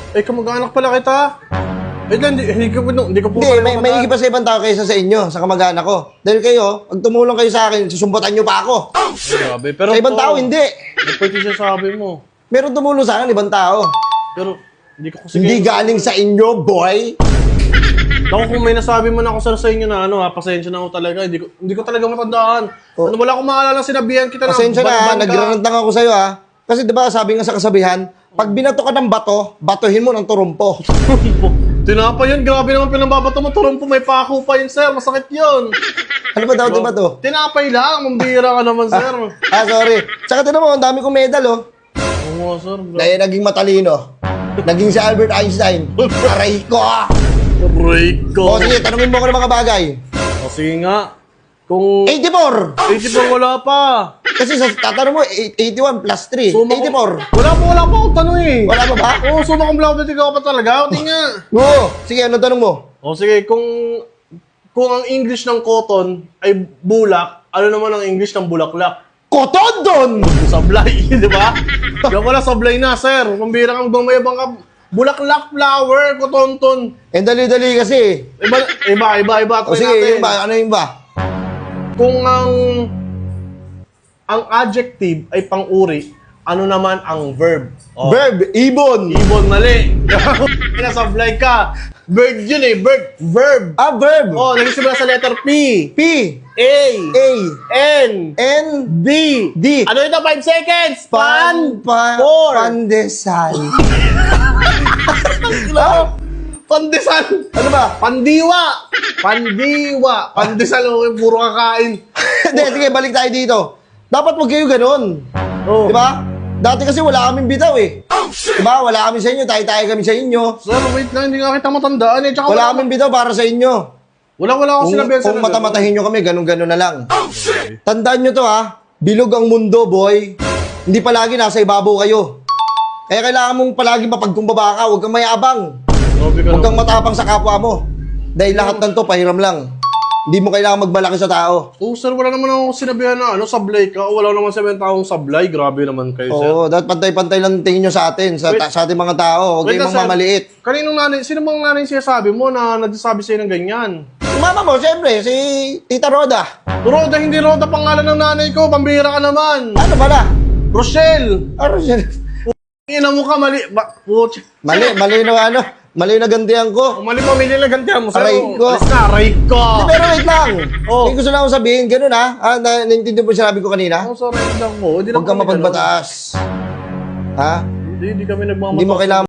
Eh, kamag-anak pala kita. Eh, hindi ko po May higit pa sa ibang tao kaysa sa inyo, sa kamag-anak ko. Dahil kayo, pag tumulong kayo sa akin, susumbatan nyo pa ako. Grabe, pero Sa ibang tao, hindi. Hindi pwede siya sabi mo. Meron tumulong sa akin, ibang tao. Pero, hindi ko kasi... Hindi galing sa inyo, boy. Ako, kung may nasabi mo na ako sa inyo na pasensya na ako talaga. Hindi ko talaga matandaan. Oh. Wala akong maalala, sinabihan kita na... Pasensya na, baliban ka. nagrarantang ako sa'yo, ha. Kasi diba, sabi nga sa kasabihan, pag binato ka ng bato, batuhin mo ng turumpo. Tinapay yun, grabe naman pinambabato mo. Turumpo, may pako pa yun, sir. Masakit yun. Ano ba daw, diba to? Tinapay lang, mambira ka naman, sir. Sorry. Tsaka tinan mo, ang dami kong medal, oh. Oo, sir. Dahil naging matalino. Naging si Albert Einstein. Aray ko, ah. Break ko. O sige, tanungin mo ko ng mga bagay. O sige nga. Kung 84! 84 wala pa. Kasi sa tatanong mo, 81 plus 3. Suma 84. Wala pa akong tanong eh. Wala pa ba? Oo, suma kong blabit ikaw pa talaga. O tinga. Oo. Sige, ano tanong mo? O sige, kung ang English ng cotton ay bulak, ano naman ang English ng bulaklak? Kotondon! Sablay, di ba? Yan wala, sablay na, sir. Pambira kang bumayabang ka. Bulaklak, flower, kotonton. Dali-dali kasi. Iba. O Try sige, natin. yung ba? Ano yung ba? Kung ang adjective ay pang-uri, ano naman ang verb? O, Verb, ibon. ibon, mali. Nasablay ka. Verb yun eh, verb. Verb. Oh, nagsimula sa letter P. P. A. A. N. N. D. D. Ano ito? 5 seconds. Pandesal. Pandesal. Ano ba? Pandiwa. Pandesal. Okay, puro kakain. Hindi, sige, balik tayo dito. Dapat wag kayo ganun. Oh. Di ba? Dati kasi wala kaming bitaw eh. Diba? Wala kami sa inyo, tayo-tayo kami sa inyo. Sir, wait lang. Hindi nga kita matandaan eh. Tsaka Wala kaming bitaw para sa inyo. Wala akong sinabi. Kung matamatahin nyo kami, ganun-ganun na lang. Tandaan nyo to ha, bilog ang mundo, boy. Hindi palagi nasa ibabaw kayo. Kaya kailangan mong palagi mapagkumbaba ka, huwag kang mayabang. Huwag kang matapang sa kapwa mo. Dahil lahat ng to, pahiram lang. Hindi mo kailangan magmalaki sa tao. Oh, sir, wala naman akong sinabihan na sablay ka. Wala naman sabihan taong sablay. Grabe naman kayo, sir. Oo, dapat pantay-pantay lang tingin nyo sa atin, sa ating mga tao. Huwag kayong mamaliit. Kaninong nanay, sino bang nanay sinasabi mo na nagsasabi sa'yo ng ganyan? Yung mama mo, siyempre, si Tita Roda. Roda, hindi Roda pangalan ng nanay ko. Pambira ka naman. Ano pala? Rochelle. Ano siya? Ina mo ka, mali. Mali na gantihan ko. Mali pamilya na gantihan mo. Aray ko. Alis na, aray ko. Pero wait lang. Oh. Hindi gusto na akong sabihin, ganun ha. Naintindihan mo yung sinabi ko kanina? Ako sa rin lang mo. Huwag kang mapagbataas. Ha? Hindi kami nagmamatapos. Hindi mo kailangan